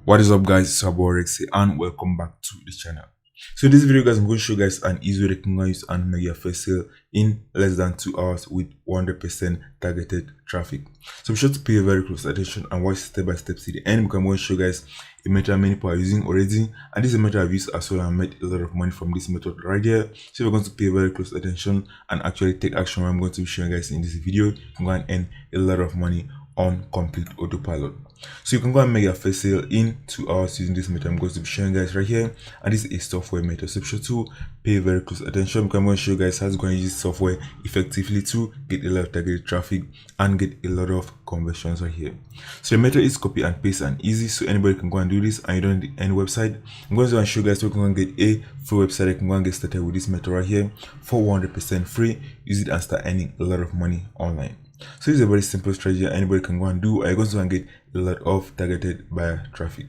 What is up, guys? It's your boy Rexy and welcome back to the channel. So in this video, guys, I'm going to show you guys an easy way you can use and make your first sale in less than 2 hours with 100% targeted traffic. So be sure to pay very close attention and watch step by step to the end, because I'm going to show you guys a method many people are using already, and this is a method I've used as well and made a lot of money from this method right here. So you're going to pay very close attention and actually take action what I'm going to be showing you guys in this video. You can go and earn a lot of money on complete autopilot. So you can go and make your first sale in 2 hours using this method I'm going to be showing you guys right here, and this is a software method. So be sure to pay very close attention, because I'm going to show you guys how to go and use software effectively to get a lot of targeted traffic and get a lot of conversions right here. So the method is copy and paste and easy, so anybody can go and do this and you don't need any website. I'm going to go and show you guys how you can get a free website. You can go and get started with this method right here for 100% free. Use it and start earning a lot of money online. So this is a very simple strategy anybody can go and do, and you're going to go and get a lot of targeted buyer traffic.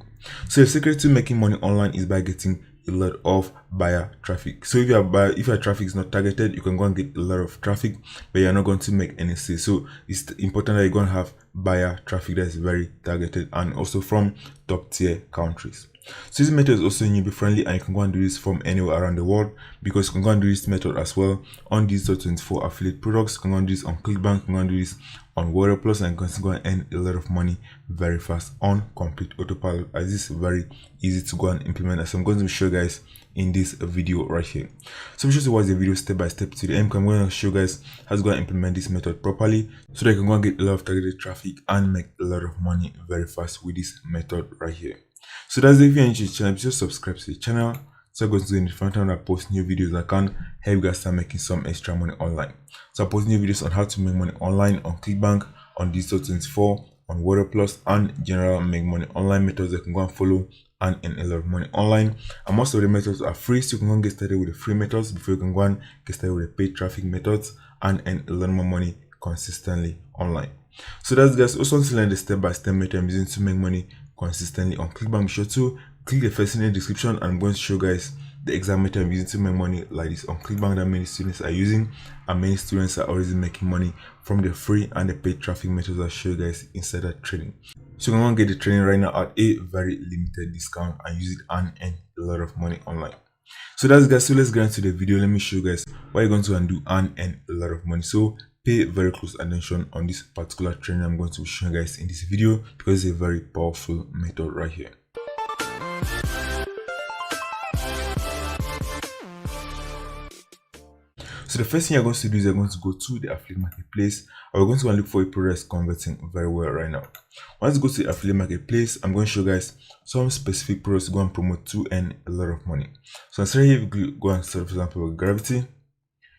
So the secret to making money online is by getting a lot of buyer traffic. So if your traffic is not targeted, you can go and get a lot of traffic, but you're not going to make any sales. So it's important that you're going to have buyer traffic that is very targeted and also from top tier countries. So this method is also newbie friendly, and you can go and do this from anywhere around the world, because you can go and do this method as well on Digital24 affiliate products. You can go and do this on Clickbank, you can go and do this on Plus, and you can go and earn a lot of money very fast on complete autopilot, as this is very easy to go and implement, as I'm going to show you guys in this video right here. So be sure to watch the video step by step to the end, because I'm going to show you guys how to go and implement this method properly, so that you can go and get a lot of targeted traffic and make a lot of money very fast with this method right here. So that's it. If you're into the channel, just subscribe to the channel so I go to the front time I post new videos that can help you guys start making some extra money online. So I post new videos on how to make money online on Clickbank, on Digital24, on Plus, and general make money online methods that you can go and follow and earn a lot of money online. And most of the methods are free, so you can go and get started with the free methods before you can go and get started with the paid traffic methods and earn a lot more money consistently online. So that's, guys, also to learn the step-by-step method I'm using to make money consistently on Clickbank. Be sure to click the first in the description, and I'm going to show you guys the exact method I'm using to make money like this on Clickbank that many students are using, and many students are already making money from the free and the paid traffic methods I show you guys inside that training. So you can get the training right now at a very limited discount and use it and earn a lot of money online. So that's, guys, so let's get into the video. Let me show you guys what you're going to do and earn a lot of money. So pay very close attention on this particular training I'm going to be showing you guys in this video, because it's a very powerful method right here. So the first thing you're going to do is you're going to go to the affiliate marketplace, and we're going to go and look for a product that's converting very well right now. Once you go to the affiliate marketplace, I'm going to show you guys some specific products to go and promote to earn a lot of money. So instead here, if you go and search, for example, Gravity,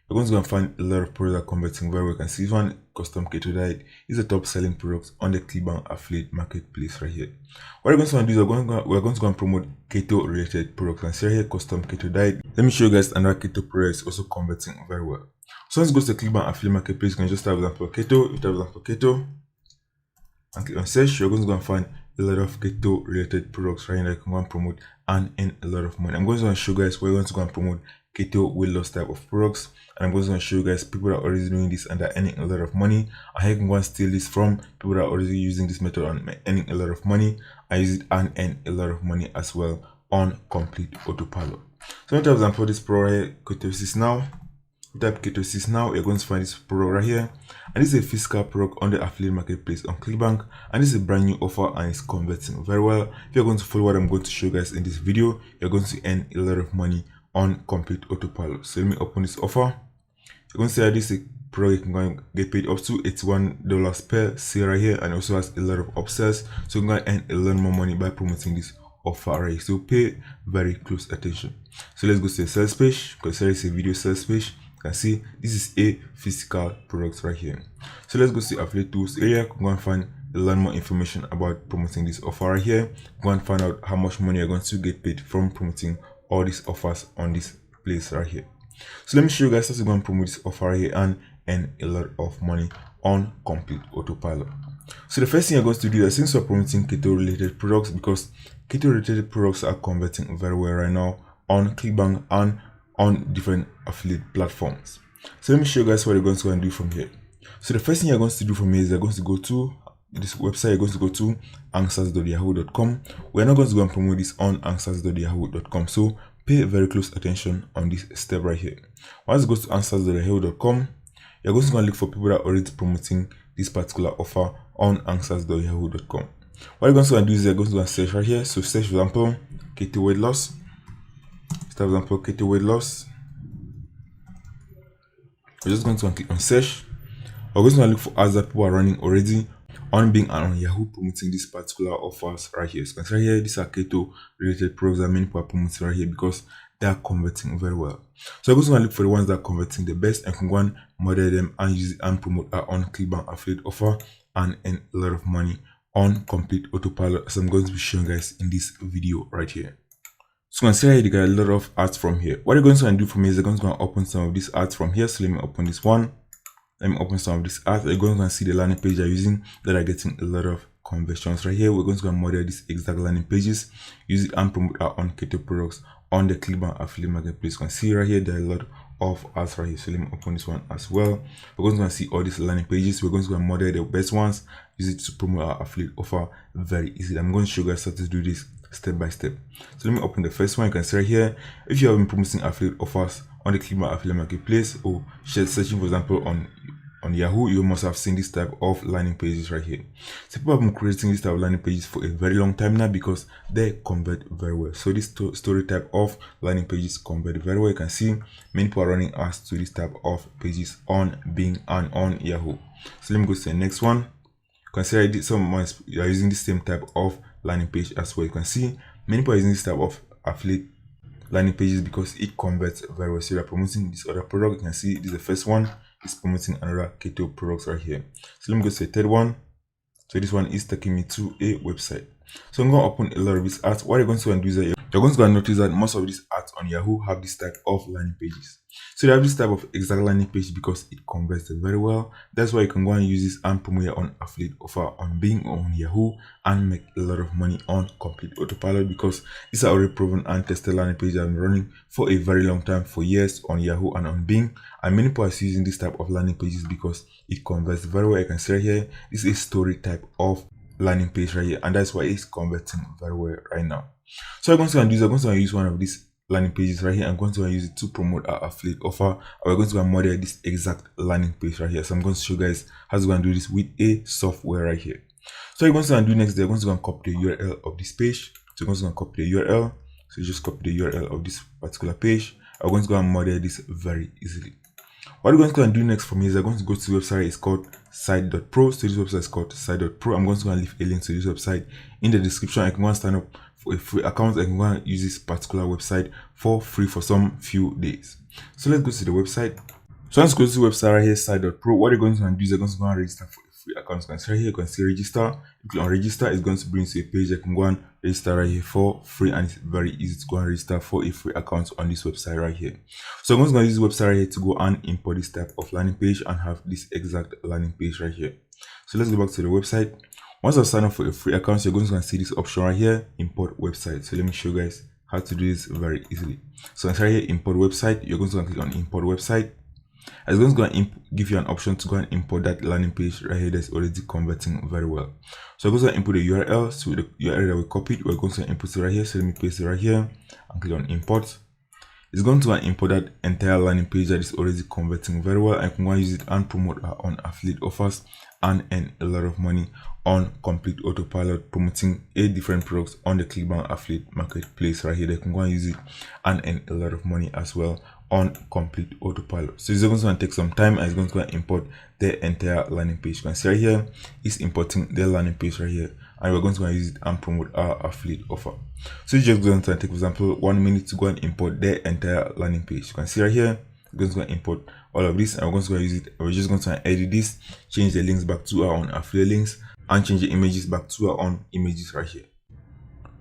you're going to go and find a lot of products that are converting very well. You can see this one, custom keto diet, is the top selling product on the Clickbank affiliate marketplace right here. What we're going to do is we're going to go and promote keto related products, and see here, custom keto diet. Let me show you guys another keto product is also converting very well. So let's go to the Clickbank affiliate marketplace. You can just type example keto, you type example keto, and click on search. You're going to go and find a lot of keto related products right here that you can go and promote and earn a lot of money. I'm going to show you guys where you're going to go and promote keto weight loss type of products, and I'm going to show you guys people that are already doing this and they're earning a lot of money, and how you can go and steal this from people that are already using this method and earning a lot of money. I use it and earn a lot of money as well on complete autopilot. So for example, this product here, ketosis now. You type ketosis now, you're going to find this product right here, and this is a physical product on the affiliate marketplace on Clickbank, and this is a brand new offer and it's converting very well. If you're going to follow what I'm going to show you guys in this video, you're going to earn a lot of money on complete autopilot. So let me open this offer. You're going to see that this is a product you can go and get paid up to $81 per sale right here, and also has a lot of upsells, so you can go and earn a lot more money by promoting this offer right here. So pay very close attention. So let's go to the sales page, because there is a video sales page. You can see this is a physical product right here. So let's go to the affiliate tools area. Go and find a lot more information about promoting this offer right here. Go and find out how much money you're going to get paid from promoting all these offers on this place right here. So let me show you guys how to go and promote this offer right here and earn a lot of money on complete autopilot. So the first thing you're going to do is, since we're promoting keto related products, because keto related products are converting very well right now on Clickbank and on different affiliate platforms. So let me show you guys what you're going to go and do from here. So the first thing you're going to do from here is you're going to go to this website, you're going to go to answers.yahoo.com. We're not going to go and promote this on answers.yahoo.com, so pay very close attention on this step right here. Once you go to answers.yahoo.com, you're going to go and look for people that are already promoting this particular offer on answers.yahoo.com. What you're going to go and do is you're going to go and search right here. So search, for example, keto weight loss. For example, keto weight loss. We're just going to click on search. We're going to look for ads that people are running already on Bing and on Yahoo promoting these particular offers right here. So right here, these are keto related products that many people are promoting right here because they are converting very well. So I'm going to look for the ones that are converting the best and can go and model them and use it and promote that on Clickbank affiliate offer and earn a lot of money on complete autopilot, as I'm going to be showing guys in this video right here. So you can see here you got a lot of ads from here. What you're going to do for me is you're going to go and open some of these ads from here. So let me open this one. Let me open some of these ads. You're going to see the landing page you're using that are getting a lot of conversions right here. We're going to go and model these exact landing pages, use it and promote our own keto products on the Clickbank affiliate marketplace. You can see right here there are a lot of ads right here. So let me open this one as well. We're going to go and see all these landing pages. We're going to go and model the best ones, use it to promote our affiliate offer very easily. I'm going to show you guys how to do this step by step. So let me open the first one. You can see right here, if you have been promoting affiliate offers on the Clickbank affiliate marketplace or searching, for example, on Yahoo, you must have seen this type of landing pages right here. So people have been creating this type of landing pages for a very long time now because they convert very well. So this story type of landing pages convert very well. You can see many people are running ads to this type of pages on Bing and on Yahoo. So let me go to the next one. Consider someone you are using the same type of landing page as well. You can see many people are using this type of affiliate landing pages because it converts very well. So you are promoting this other product. You can see this is the first one. Is promoting another keto products right here. So let me go to the third one. So this one is taking me to a website. So I'm going to open a lot of these ads. What you're going to go and do is that you're going to go and notice that most of these ads on Yahoo have this type of landing pages. So they have this type of exact landing page because it converts very well. That's why you can go and use this and promote your own affiliate offer on Bing or on Yahoo and make a lot of money on complete autopilot because these are already proven and tested landing pages that have been running for a very long time, for years on Yahoo and on Bing. And many people are using this type of landing pages because it converts very well. You can see right here, this is a story type of landing page right here, and that's why it's converting very well right now. So I'm going to use one of these landing pages right here. I'm going to use it to promote our affiliate offer. We're going to model this exact landing page right here. So I'm going to show you guys how to go and do this with a software right here. So you're going to do next, they're going to go and copy the URL of this page. So you're going to go and copy the URL. So you just copy the URL of this particular page. I'm going to go and model this very easily. What we're going to go and do next for me is I'm going to go to the website. It's called site.pro. So this website is called site.pro. I'm going to go and leave a link to this website in the description. I can go and sign up for a free account. I can go and use this particular website for free for some few days. So let's go to the website. So let's go to the website right here, site.pro. What you're going to do is you're going to go and register for a free account. So right here, you can see register. You click on register, it's going to bring you to a page. You can go and register right here for free, and it's very easy to go and register for a free account on this website right here. So I'm going to use this website right here to go and import this type of landing page and have this exact landing page right here. So let's go back to the website. Once I've signed up for a free account, you're going to see this option right here, import website. So let me show you guys how to do this very easily. So right here, import website, you're going to click on import website. It's going to go and give you an option to go and import that landing page right here that's already converting very well. So we're going to input the URL. So the URL that we copied, we're going to input it right here. So let me paste it right here and click on import. It's going to import that entire landing page that is already converting very well. I can go and use it and promote our own affiliate offers and earn a lot of money on complete autopilot, promoting 8 different products on the Clickbank affiliate marketplace right here. They can go and use it and earn a lot of money as well on complete autopilot. So it's going to take some time, and it's going to import the entire landing page. You can see right here, it's importing the landing page right here, and we're going to use it and promote our affiliate offer. So it's just going to take, for example, 1 minute to go and import the entire landing page. You can see right here, we're going to import all of this, and we're going to use it. We're just going to edit this, change the links back to our own affiliate links, and change the images back to our own images right here.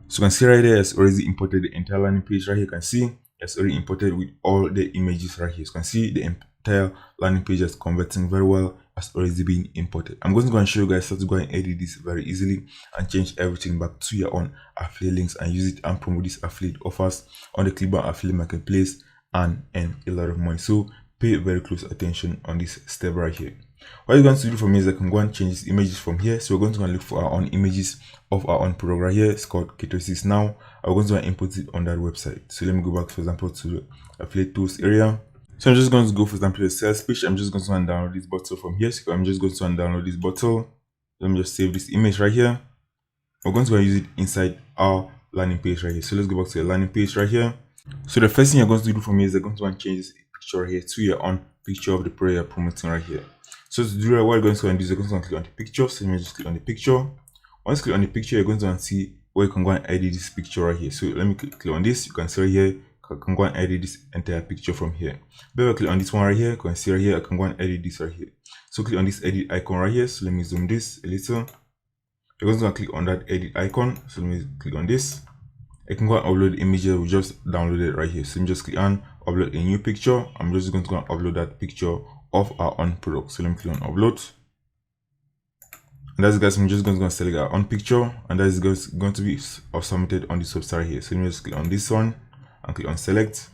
So you can see right there, it's already imported the entire landing page right here. You can see it's already imported with all the images right here. You can see the entire landing page is converting very well, has already been imported. I'm going to go and show you guys how to go and edit this very easily and change everything back to your own affiliate links and use it and promote these affiliate offers on the Clickbank affiliate marketplace and earn a lot of money. So pay very close attention on this step right here. What you're going to do for me is I can go and change these images from here. So we're going to go and look for our own images of our own product right here. It's called K26 now. I'm going to go and input it on that website. So let me go back, for example, to the affiliate tools area. So I'm just going to go, for example, the sales page. I'm just going to go and download this bottle from here. So I'm just going to go and download this bottle. Let me just save this image right here. We're going to go and use it inside our landing page right here. So let's go back to the landing page right here. So the first thing you're going to do for me is you're going to go and change this picture right here to your own picture of the product you're promoting right here. So to do that, what you're going to go and do is you're going to click on the picture. So let me just click on the picture. Once you click on the picture, you're going to see where you can go and edit this picture right here. So let me click on this. You can see right here, I can go and edit this entire picture from here. But if I click on this one right here, you can see right here, I can go and edit this right here. So click on this edit icon right here. So let me zoom this a little. You're going to click on that edit icon. So let me click on this. I can go and upload the image that we just downloaded right here. So let me just click on upload a new picture. I'm just going to go and upload that picture of our own product. So let me click on upload. And that's, guys, I'm just going to select our own picture, and that is going to be submitted on this website right here. So let me just click on this one and click on select.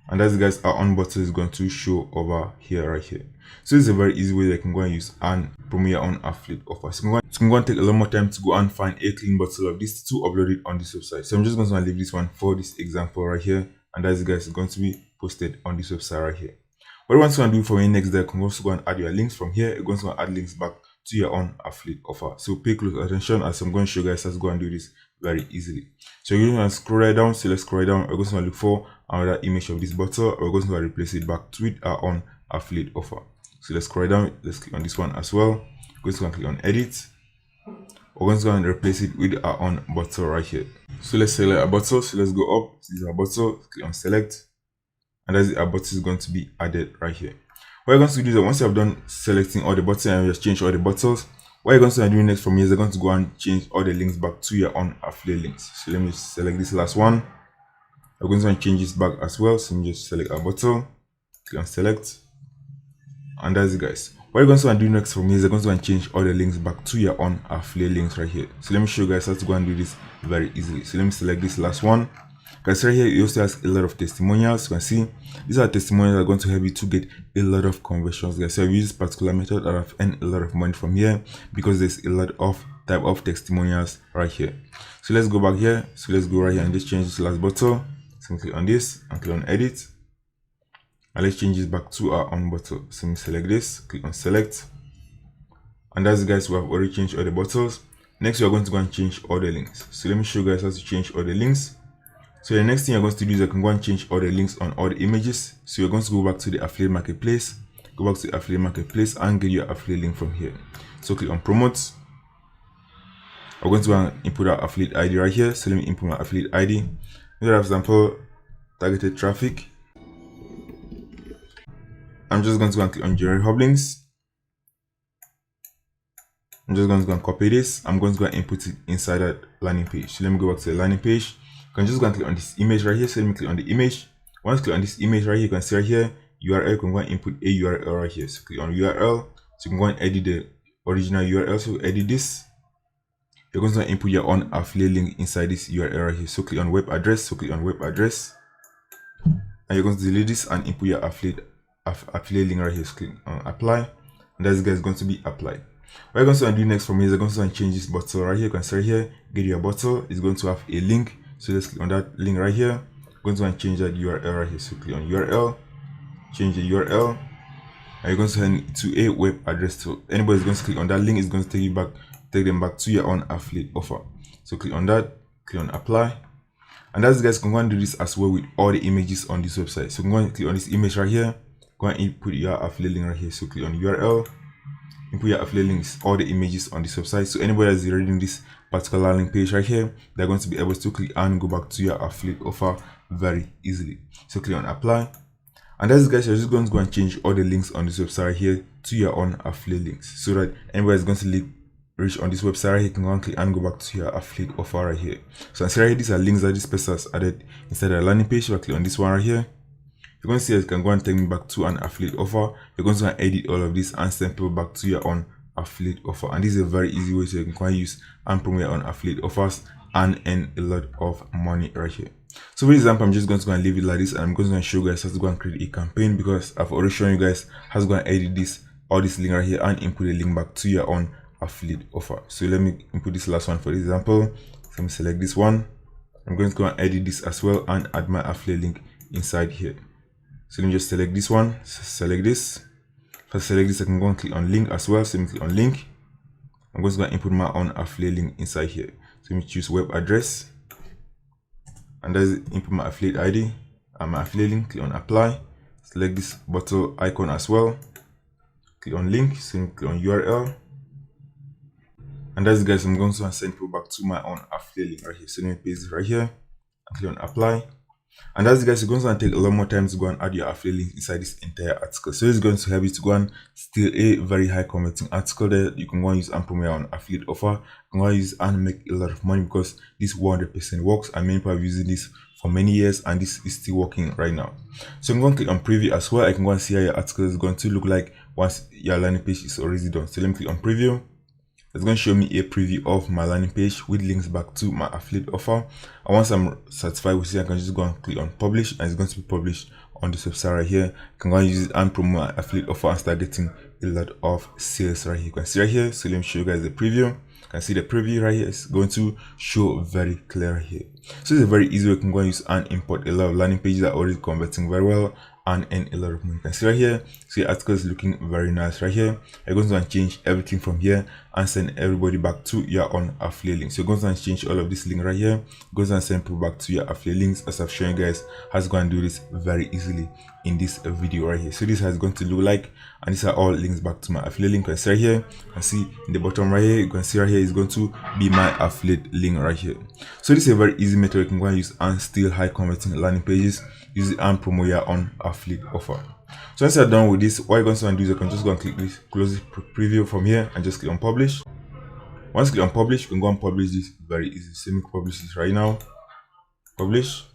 And that's, guys, our own button is going to show over here right here. So it's a very easy way that you can go and use and promote your own affiliate offer. So you can go and take a lot more time to go and find a clean bottle of this to upload it on this website. So I'm just going to leave this one for this example right here, and that's, guys, going to be posted on this website right here. What you want to do for me next, that you can also go and add your links from here. You're going to add links back to your own affiliate offer. So pay close attention as I'm going to show you guys how to go and do this very easily. So you're going to scroll right down. So let's scroll right down. We're going to look for another image of this bottle. We're going to replace it back with our own affiliate offer. So let's scroll down. Let's click on this one as well. We're going to click on edit. We're going to go and replace it with our own bottle right here. So let's select our bottle. So let's go up. This is our bottle. Click on select, and that's our bottle is going to be added right here. What you're going to do is that once you have done selecting all the buttons and you just change all the buttons, what you're going to do next from here is you're going to go and change all the links back to your own affiliate links. So let me select this last one. I'm going to change this back as well. So let me just select our bottle, click on select, and that's it, guys. What you're going to do next from here is you're going to change all the links back to your own affiliate links right here. So let me show you guys how to go and do this very easily. So let me select this last one. Guys, right here it also has a lot of testimonials. You can see these are testimonials that are going to help you to get a lot of conversions, guys. So I've used this particular method and I've earned a lot of money from here because there's a lot of type of testimonials right here. So let's go back here. So let's go right here and just change this last bottle. So click on this and click on edit, and let's change this back to our own bottle. So let me select this, click on select, and that's, guys, we have already changed all the bottles. Next, we are going to go and change all the links. So let me show you guys how to change all the links. So the next thing you're going to do is you can go and change all the links on all the images. So you're going to go back to the affiliate marketplace, go back to the affiliate marketplace and get your affiliate link from here. So click on promote. I'm going to go and input our affiliate ID right here. So let me input my affiliate ID. For example, targeted traffic. I'm just going to go and click on generate hub links. I'm just going to go and copy this. I'm going to go and input it inside that landing page. So let me go back to the landing page. You can just go and click on this image right here. So let me click on the image. Once you click on this image right here, you can see right here URL. You can go and input a URL right here. So click on URL. So you can go and edit the original URL. So edit this. You're going to input your own affiliate link inside this URL right here. So click on web address. So click on web address, and you're going to delete this and input your affiliate link right here. So click on apply, and that's, guys, going to be applied. What you're going to do next for me is I'm going to change this bottle right here. You can see right here, get your bottle. It's going to have a link. So let's click on that link right here. I'm going to change that URL right here. So click on URL, change the URL, and you're going to send it to a web address. So anybody's going to click on that link, is going to take them back to your own affiliate offer. So click on that, click on apply, and that's, guys, you can go and do this as well with all the images on this website. So you can go and click on this image right here, go and input your affiliate link right here. So click on URL, input your affiliate links, all the images on this website. So anybody that's reading this particular link page right here, they're going to be able to click and go back to your affiliate offer very easily. So click on apply, and that's, guys, you're just going to go and change all the links on this website right here to your own affiliate links, so that anybody is going to reach on this website right here, you can go and click and go back to your affiliate offer right here. So I see right here, these are links that this person has added inside the landing page. So I click on this one right here. You're going to see that you can go and take me back to an affiliate offer. You're going to edit all of this and send people back to your own affiliate offer. And this is a very easy way so you can go and use and promote your own affiliate offers and earn a lot of money right here. So for example, I'm just going to go and leave it like this, and I'm going to show you guys how to go and create a campaign, because I've already shown you guys how to go and edit this all this link right here and input a link back to your own affiliate offer. So let me input this last one for example. So let me select this one. I'm going to go and edit this as well and add my affiliate link inside here. So let me just select this one, select this. First select this, I can go and click on link as well. So let me click on link. I'm just going to input my own affiliate link inside here. So let me choose web address, and that's input my affiliate ID and my affiliate link. Click on apply. Select this bottle icon as well. Click on link. So click on URL. And that's guys, I'm going to send people back to my own affiliate link right here. So let me paste it right here and click on apply. And that's guys, you're going to take a lot more time to go and add your affiliate link inside this entire article. So it's going to help you to go and steal a very high converting article there. You can go and use and promote on affiliate offer. You can go and use and make a lot of money because this 100% works. And many people have using this for many years and this is still working right now. So I'm going to click on preview as well. I can go and see how your article is going to look like once your landing page is already done. So let me click on preview. It's going to show me a preview of my landing page with links back to my affiliate offer. And once I'm satisfied with it, I can just go and click on publish, and it's going to be published on this website right here. I can go and use it and promote my affiliate offer and start getting a lot of sales right here. You can see right here. So let me show you guys the preview. You can see the preview right here. It's going to show very clear here. So it's a very easy way you can go and use and import a lot of landing pages that are already converting very well and earn a lot of money. You can see right here, see the article is looking very nice right here. You're going to change everything from here and send everybody back to your own affiliate link. So you're going to change all of this link right here, goes and send people back to your affiliate links, as I've shown you guys how to go and do this very easily in this video right here. So this is how it's going to look like, and these are all links back to my affiliate link. You can see right here, you can see in the bottom right here, you can see right here is going to be my affiliate link right here. So this is a very easy method you can go and use and steal high converting landing pages, use it and promote your own affiliate offer. So once you're done with this, what you're going to do is you can just go and click this, close this preview from here and just click on publish. Once you click on publish, you can go and publish this very easy. So let me publish this right now. Publish.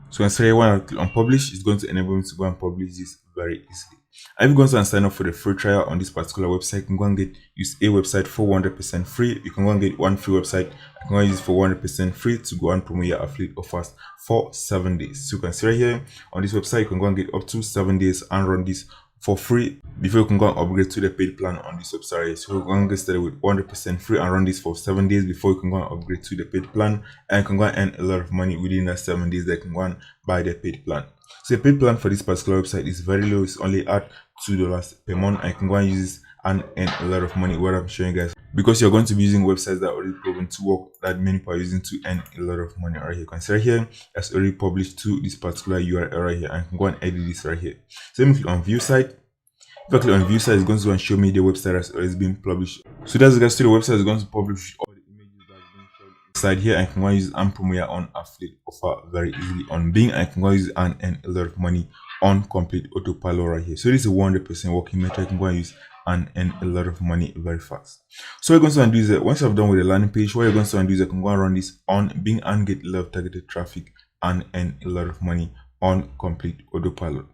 So when I click on publish, it's going to enable me to go and publish this very easily. And if you're going to sign up for the free trial on this particular website, you can go and use a website for 100% free. You can go and get one free website. You can go and use it for 100% free to go and promote your affiliate offers for 7 days. So you can see right here on this website, you can go and get up to 7 days and run this for free before you can go and upgrade to the paid plan on this website. So we're going to get started with 100% free and run this for 7 days before you can go and upgrade to the paid plan, and you can go and earn a lot of money within that 7 days that you can go and buy the paid plan. So the paid plan for this particular website is very low. It's only at $2 per month. I can go and use this and earn a lot of money, what I'm showing you guys, because you're going to be using websites that are already proven to work, that many people are using to earn a lot of money right here. You can see right here, it's already published to this particular URL right here, and I can go and edit this right here. So let me click on view site. If I click on view site, it's going to go and show me the website that's already been published. So that's guys, to the website is going to publish all the images that's been shown inside here. I can go and use and promote your own affiliate offer very easily on Bing. I can go and use and earn a lot of money on complete autopilot right here. So this is a 100% working method. I can go and use and earn a lot of money very fast. So what you're going to do is that once I've done with the landing page, what you're going to do is I can go and run this on Bing and get a lot of targeted traffic and earn a lot of money on complete autopilot.